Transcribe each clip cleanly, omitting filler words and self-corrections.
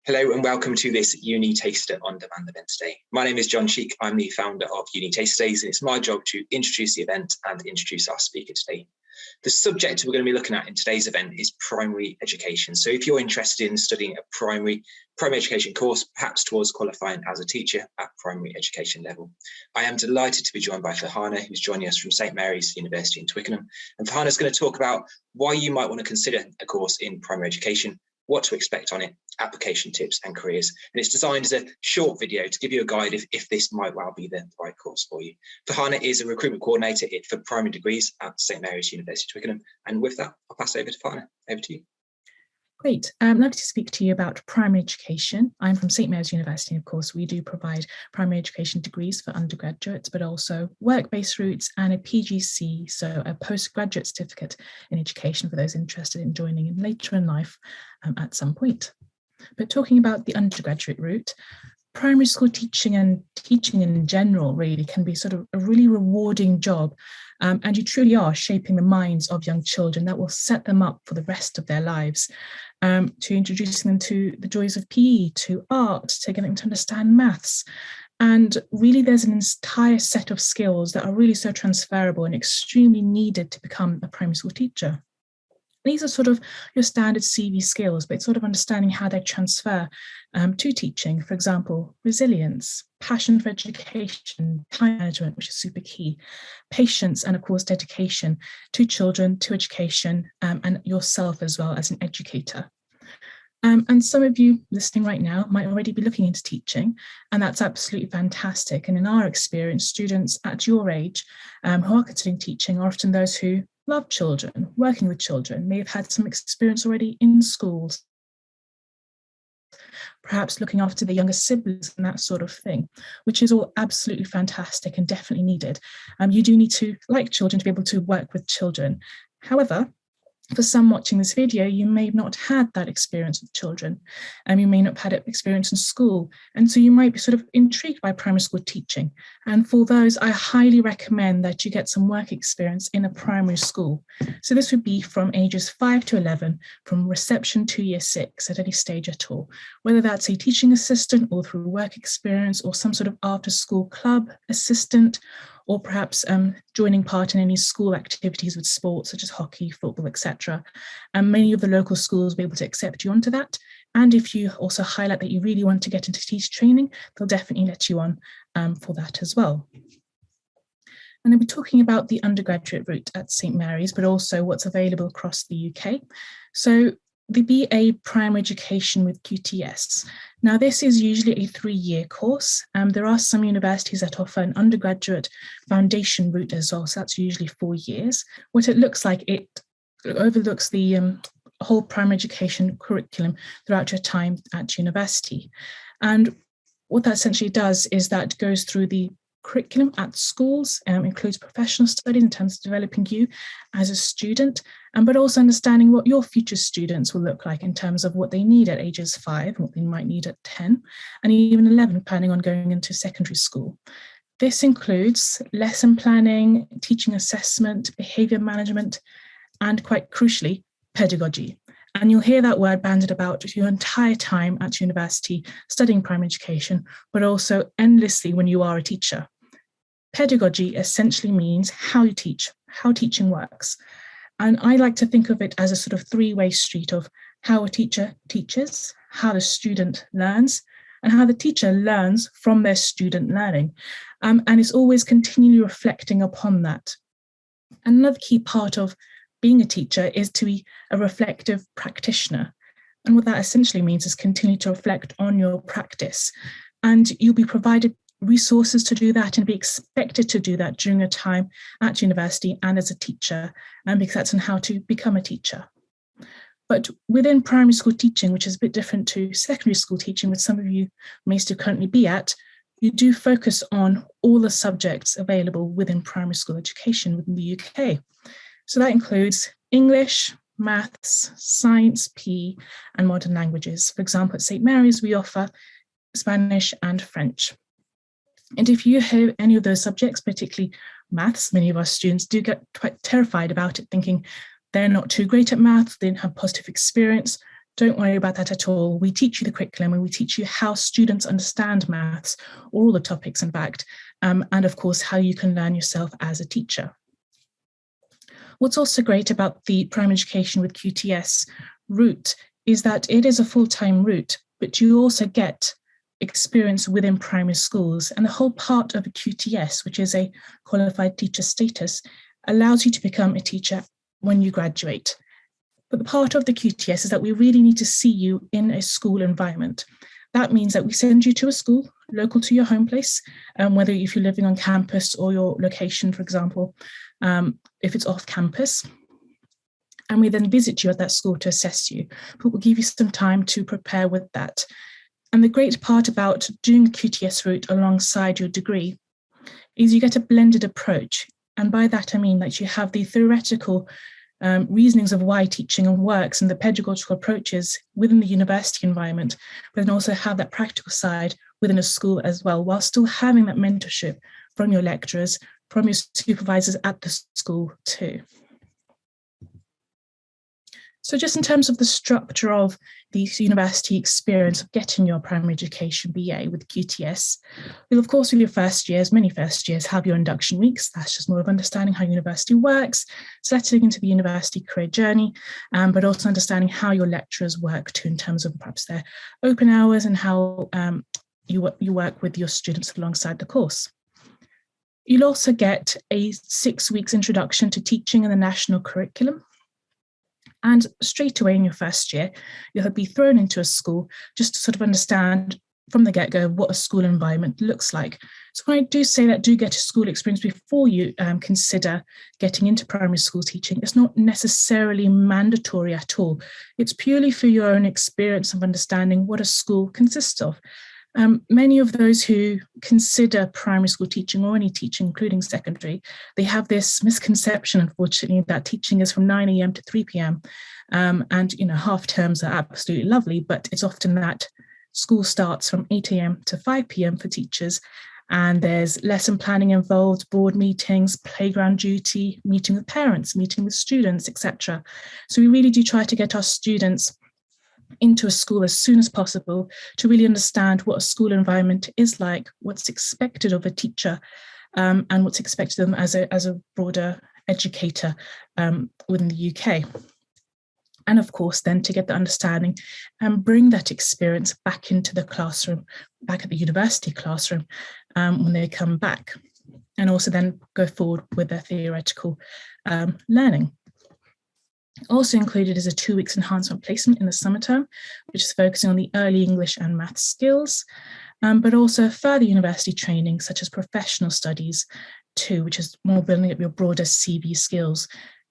Hello and welcome to this UniTaster On Demand event today. My name is John Sheik. I'm the founder of UniTasterDays, and it's my job to introduce the event and introduce our speaker today. The subject we're going to be looking at in today's event is primary education. So if you're interested in studying a primary education course, perhaps towards qualifying as a teacher at primary education level, I am delighted to be joined by Farhana, who's joining us from St Mary's University in Twickenham. And Farhana is going to talk about why you might want to consider a course in primary education, what to expect on it, application tips and careers. And it's designed as a short video to give you a guide if this might well be the right course for you. Farhana is a recruitment coordinator for primary degrees at St Mary's University Twickenham. And with that, I'll pass over to Farhana. Over to you. Great. Lovely to speak to you about primary education. I'm from St Mary's University, and of course, we do provide primary education degrees for undergraduates, but also work-based routes and a PGC, so a postgraduate certificate in education for those interested in joining in later in life at some point. But talking about the undergraduate route, primary school teaching and teaching in general really can be sort of a really rewarding job. And you truly are shaping the minds of young children that will set them up for the rest of their lives, to introducing them to the joys of PE, to art, to getting them to understand maths. And really there's an entire set of skills that are really so transferable and extremely needed to become a primary school teacher. These are sort of your standard CV skills, but it's sort of understanding how they transfer to teaching. For example, resilience, passion for education, time management, which is super key, patience, and of course, dedication to children, to education, and yourself as well as an educator. And some of you listening right now might already be looking into teaching, and that's absolutely fantastic. And in our experience, students at your age who are considering teaching are often those who love children, working with children, may have had some experience already in schools, perhaps looking after the younger siblings and that sort of thing, which is all absolutely fantastic and definitely needed. You do need to like children to be able to work with children. However, for some watching this video, you may have not had that experience with children, and you may not have had experience in school. And so you might be sort of intrigued by primary school teaching. And for those, I highly recommend that you get some work experience in a primary school. So this would be from ages 5 to 11, from reception to year 6 at any stage at all, whether that's a teaching assistant or through work experience or some sort of after school club assistant, or perhaps joining part in any school activities with sports such as hockey, football, etc. And many of the local schools will be able to accept you onto that. And if you also highlight that you really want to get into teacher training, they'll definitely let you on for that as well. And then we're talking about the undergraduate route at St Mary's, but also what's available across the UK. So the BA Primary Education with QTS. Now, this is usually a 3-year course. There are some universities that offer an undergraduate foundation route as well, so that's usually 4 years. What it looks like, it overlooks the whole primary education curriculum throughout your time at university. And what that essentially does is that goes through the curriculum at schools, includes professional studies in terms of developing you as a student, but also understanding what your future students will look like in terms of what they need at ages 5 and what they might need at 10 and even 11, planning on going into secondary school. This includes lesson planning, teaching assessment, behaviour management, and quite crucially, pedagogy. And you'll hear that word banded about your entire time at university studying primary education, but also endlessly when you are a teacher. Pedagogy essentially means how you teach, how teaching works. And I like to think of it as a sort of 3-way street of how a teacher teaches, how the student learns, and how the teacher learns from their student learning. And it's always continually reflecting upon that. And another key part of being a teacher is to be a reflective practitioner. And what that essentially means is continue to reflect on your practice. And you'll be provided resources to do that and be expected to do that during your time at university and as a teacher, because that's on how to become a teacher. But within primary school teaching, which is a bit different to secondary school teaching, which some of you may still currently be at, you do focus on all the subjects available within primary school education within the UK. So that includes English, maths, science, PE, and modern languages. For example, at St Mary's, we offer Spanish and French. And if you have any of those subjects, particularly maths, many of our students do get quite terrified about it, thinking they're not too great at maths, they didn't have positive experience. Don't worry about that at all. We teach you the curriculum and we teach you how students understand maths, all the topics in fact, and of course how you can learn yourself as a teacher. What's also great about the primary education with QTS route is that it is a full-time route, but you also get experience within primary schools, and the whole part of a QTS, which is a qualified teacher status, allows you to become a teacher when you graduate. But the part of the QTS is that we really need to see you in a school environment. That means that we send you to a school local to your home place, whether if you're living on campus or your location, for example, if it's off campus, and we then visit you at that school to assess you, but we'll give you some time to prepare with that. And the great part about doing the QTS route alongside your degree is you get a blended approach. And by that, I mean that you have the theoretical reasonings of why teaching works and the pedagogical approaches within the university environment, but then also have that practical side within a school as well, while still having that mentorship from your lecturers, from your supervisors at the school too. So just in terms of the structure of the university experience of getting your primary education BA with QTS, you'll of course with your first years, many first years, have your induction weeks. That's just more of understanding how university works, settling into the university career journey, but also understanding how your lecturers work too in terms of perhaps their open hours and how you work with your students alongside the course. You'll also get a 6 weeks introduction to teaching in the national curriculum. And straight away in your first year, you'll be thrown into a school just to sort of understand from the get-go what a school environment looks like. So when I do say that, do get a school experience before you consider getting into primary school teaching, it's not necessarily mandatory at all. It's purely for your own experience of understanding what a school consists of. Many of those who consider primary school teaching or any teaching, including secondary, they have this misconception, unfortunately, that teaching is from 9 a.m. to 3 p.m. And, half terms are absolutely lovely, but it's often that school starts from 8 a.m. to 5 p.m. for teachers. And there's lesson planning involved, board meetings, playground duty, meeting with parents, meeting with students, etc. So we really do try to get our students into a school as soon as possible to really understand what a school environment is like, what's expected of a teacher, and what's expected of them as a broader educator within the UK. And of course, then to get the understanding and bring that experience back into the classroom, back at the university classroom when they come back, and also then go forward with their theoretical learning. Also included is a 2 weeks enhancement placement in the summer term, which is focusing on the early English and maths skills, but also further university training such as professional studies too, which is more building up your broader CV skills.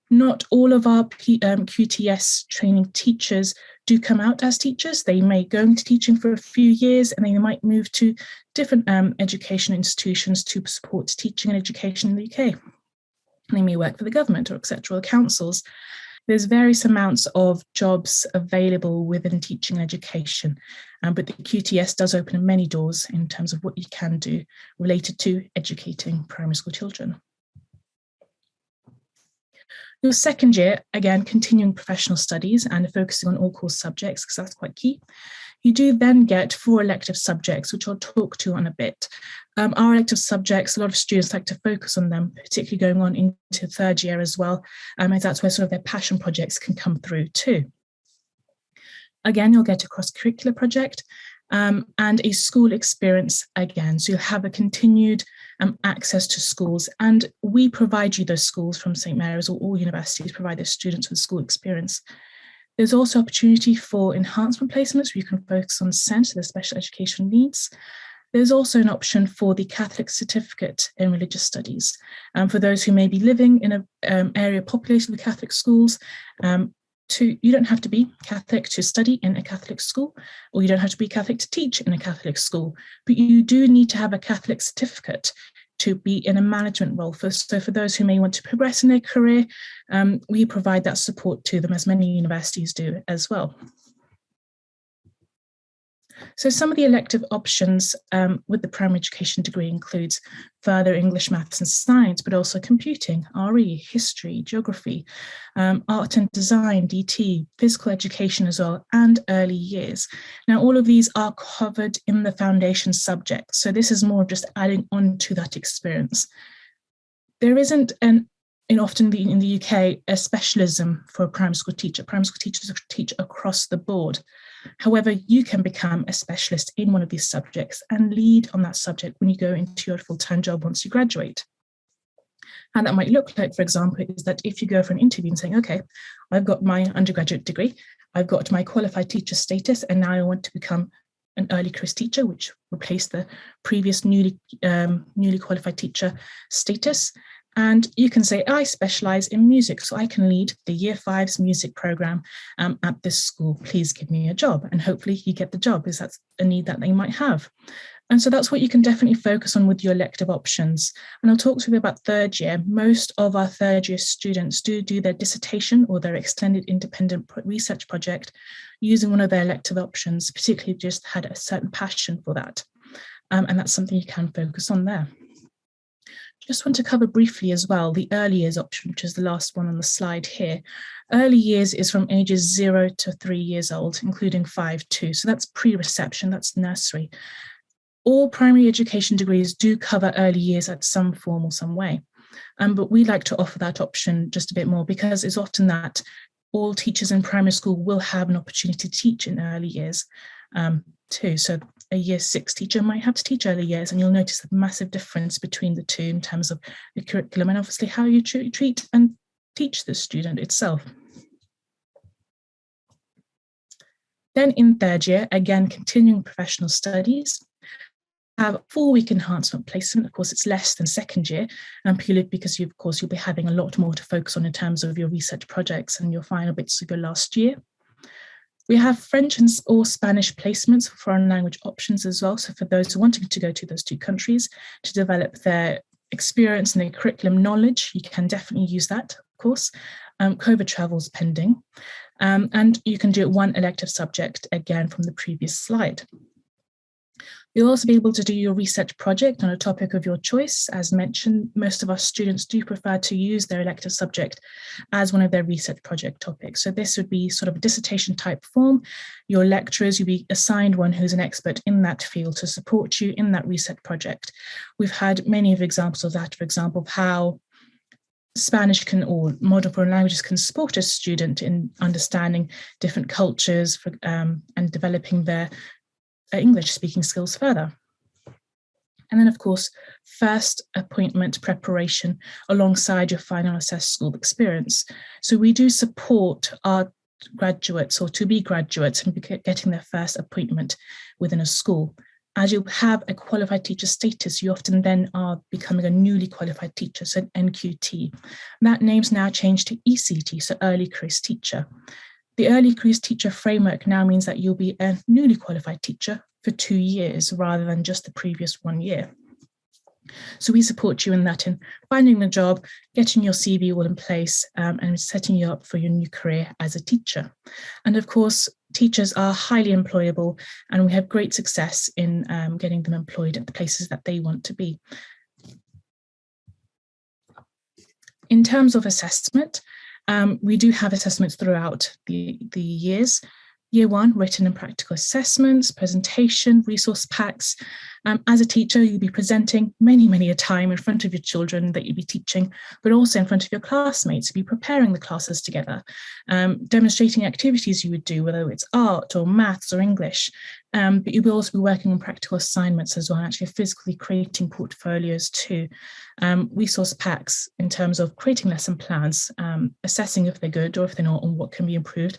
Not all of our QTS training teachers do come out as teachers. They may go into teaching for a few years and they might move to different education institutions to support teaching and education in the UK. They may work for the government or etc. or councils. There's various amounts of jobs available within teaching and education, but the QTS does open many doors in terms of what you can do related to educating primary school children. Your second year, again, continuing professional studies and focusing on all course subjects, because that's quite key. You do then get 4 elective subjects, which I'll talk to on a bit. Our elective subjects, a lot of students like to focus on them, particularly going on into third year as well, as that's where sort of their passion projects can come through too. Again, you'll get a cross-curricular project and a school experience again. So you'll have a continued access to schools, and we provide you those schools from St Mary's, or all universities provide their students with school experience. There's also opportunity for enhancement placements where you can focus on SEND, so the special education needs. There's also an option for the Catholic certificate in religious studies. For those who may be living in an area populated with Catholic schools, you don't have to be Catholic to study in a Catholic school, or you don't have to be Catholic to teach in a Catholic school, but you do need to have a Catholic certificate to be in a management role. So for those who may want to progress in their career, we provide that support to them, as many universities do as well. So some of the elective options with the primary education degree includes further English, maths and science, but also computing, RE, history, geography, art and design, DT, physical education as well, and early years. Now, all of these are covered in the foundation subject. So this is more just adding on to that experience. There isn't often in the UK, a specialism for a primary school teacher. Primary school teachers teach across the board. However, you can become a specialist in one of these subjects and lead on that subject when you go into your full-time job once you graduate. And that might look like, for example, is that if you go for an interview and saying, okay, I've got my undergraduate degree, I've got my qualified teacher status, and now I want to become an early careers teacher, which replaced the previous newly qualified teacher status. And you can say, I specialize in music, so I can lead the Year 5's music program at this school. Please give me a job. And hopefully you get the job, because that's a need that they might have. And so that's what you can definitely focus on with your elective options. And I'll talk to you about third year. Most of our third year students do their dissertation or their extended independent research project using one of their elective options, particularly if you just had a certain passion for that. And that's something you can focus on there. Just want to cover briefly as well the early years option, which is the last one on the slide here. Early years is from ages 0 to 3 years old, including 5 too. So that's pre-reception, that's nursery. All primary education degrees do cover early years at some form or some way. But we like to offer that option just a bit more, because it's often that all teachers in primary school will have an opportunity to teach in early years too. So a year 6 teacher might have to teach early years, and you'll notice a massive difference between the two in terms of the curriculum and obviously how you treat and teach the student itself. Then in third year, again, continuing professional studies, have a 4-week enhancement placement. Of course, it's less than second year, purely because you'll be having a lot more to focus on in terms of your research projects and your final bits of your last year. We have French or Spanish placements for foreign language options as well. So for those wanting to go to those 2 countries to develop their experience and their curriculum knowledge, you can definitely use that, of course. COVID travel's pending. And you can do 1 elective subject, again, from the previous slide. You'll also be able to do your research project on a topic of your choice. As mentioned, most of our students do prefer to use their elective subject as one of their research project topics. So this would be sort of a dissertation type form. Your lecturers, you'll be assigned one who's an expert in that field to support you in that research project. We've had many of examples of that, for example, of how Spanish or modern foreign languages can support a student in understanding different cultures and developing their English speaking skills further. And then, of course, first appointment preparation alongside your final assessed school experience. So we do support our graduates or to-be graduates in getting their first appointment within a school. As you have a qualified teacher status, you often then are becoming a newly qualified teacher, so an NQT. That name's now changed to ECT, so early careers teacher. The early careers teacher framework now means that you'll be a newly qualified teacher for 2 years rather than just the previous 1 year. So we support you in that, in finding the job, getting your CV all in place, and setting you up for your new career as a teacher. And of course, teachers are highly employable, and we have great success in getting them employed at the places that they want to be. In terms of assessment, we do have assessments throughout the years. Year 1, written and practical assessments, presentation, resource packs. As a teacher, you'll be presenting many a time in front of your children that you'll be teaching, but also in front of your classmates. You'll be preparing the classes together, demonstrating activities you would do, whether it's art or maths or English. But you'll also be working on practical assignments as well, actually physically creating portfolios too. Resource packs in terms of creating lesson plans, assessing if they're good or if they're not and what can be improved,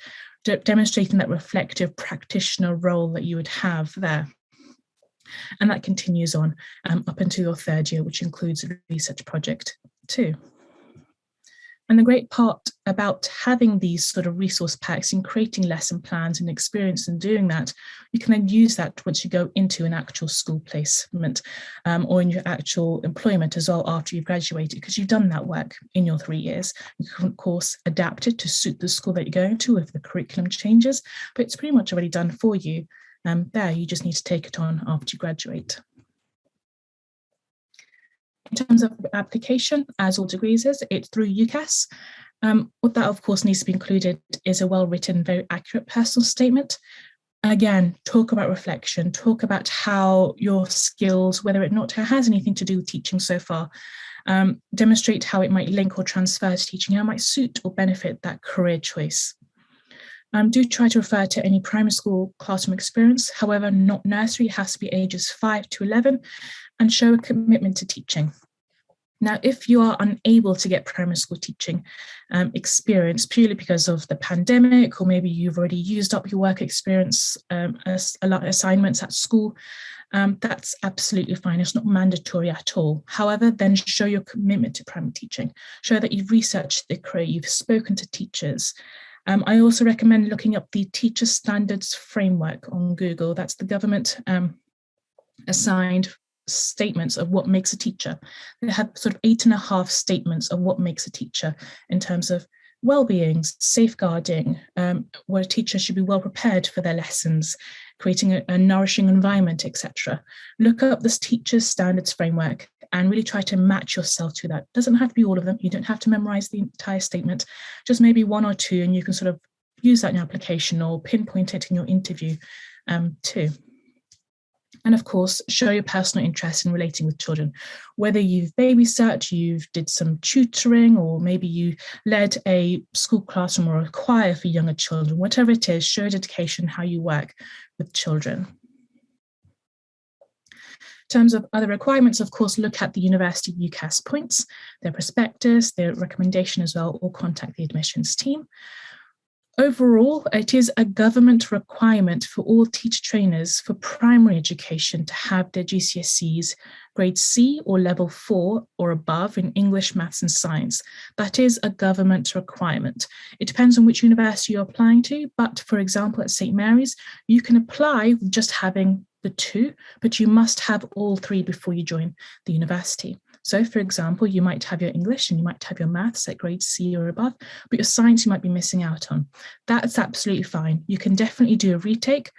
demonstrating that reflective practitioner role that you would have there. And that continues on up until your third year, which includes a research project too. And the great part about having these sort of resource packs and creating lesson plans and experience in doing that, you can then use that once you go into an actual school placement or in your actual employment as well after you've graduated, because you've done that work in your 3 years. You can, of course, adapt it to suit the school that you're going to if the curriculum changes, but it's pretty much already done for you. there. You just need to take it on after you graduate. In terms of application, as all degrees is, it's through UCAS. What that of course needs to be included is a well-written, very accurate personal statement. Again, talk about reflection, talk about how your skills, whether it not has anything to do with teaching so far, demonstrate how it might link or transfer to teaching, how it might suit or benefit that career choice. Do try to refer to any primary school classroom experience, however, not nursery, it has to be ages 5 to 11, and show a commitment to teaching. Now, if you are unable to get primary school teaching experience purely because of the pandemic, or maybe you've already used up your work experience as a lot of assignments at school, that's absolutely fine. It's not mandatory at all. However, then show your commitment to primary teaching. Show that you've researched the career, you've spoken to teachers. I also recommend looking up the Teacher Standards Framework on Google. That's the government assigned statements of what makes a teacher. They have sort of 8.5 statements of what makes a teacher in terms of well-being, safeguarding, where a teacher should be well prepared for their lessons, creating a nourishing environment, etc. Look up this Teacher Standards Framework and really try to match yourself to that. It doesn't have to be all of them. You don't have to memorize the entire statement, just maybe 1 or 2, and you can sort of use that in your application or pinpoint it in your interview too. And of course, show your personal interest in relating with children. Whether you've babysat, you've did some tutoring, or maybe you led a school classroom or a choir for younger children, whatever it is, show dedication how you work with children. In terms of other requirements, of course, look at the university UCAS points, their prospectus, their recommendation as well, or contact the admissions team. Overall, it is a government requirement for all teacher trainers for primary education to have their GCSEs grade C or level 4 or above in English, maths and science. That is a government requirement. It depends on which university you're applying to, but for example, at St. Mary's, you can apply with just having the 2, but you must have all 3 before you join the university. So for example, you might have your English and you might have your maths at grade C or above, but your science you might be missing out on. That's absolutely fine. You can definitely do a retake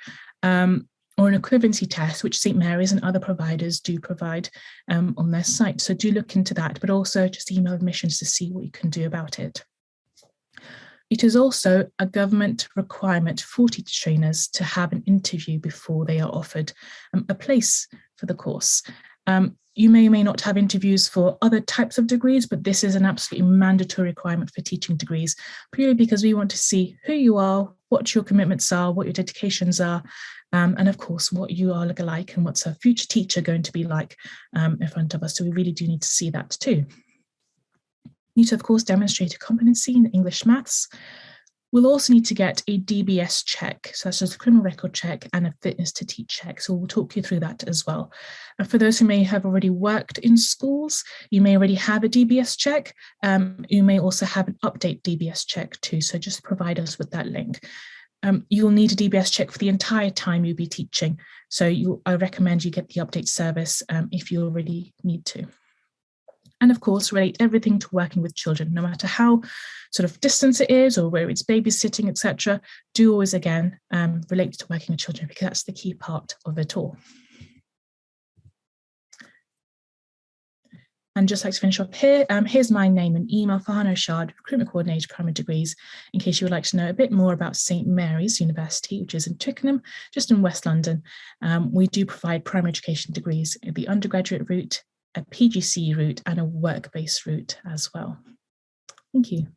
or an equivalency test, which St. Mary's and other providers do provide on their site. So do look into that, but also just email admissions to see what you can do about it. It is also a government requirement for teacher trainers to have an interview before they are offered a place for the course. You may or may not have interviews for other types of degrees, but this is an absolutely mandatory requirement for teaching degrees, purely because we want to see who you are, what your commitments are, what your dedications are, and of course, what you are looking like and what's a future teacher going to be like in front of us. So we really do need to see that too. You need to, of course, demonstrate a competency in English maths. We'll also need to get a DBS check, such as a criminal record check and a fitness to teach check. So we'll talk you through that as well. And for those who may have already worked in schools, you may already have a DBS check. You may also have an update DBS check too. So just provide us with that link. You'll need a DBS check for the entire time you'll be teaching. So I recommend you get the update service if you already need to. And of course, relate everything to working with children, no matter how sort of distance it is or where it's babysitting, etc. Do always, again, relate to working with children, because that's the key part of it all. And just like to finish off here, here's my name and email, Farhana Irshad, Recruitment Coordinator, Primary Degrees, in case you would like to know a bit more about St. Mary's University, which is in Twickenham, just in West London. We do provide primary education degrees in the undergraduate route, a PGCE route and a work-based route as well. Thank you.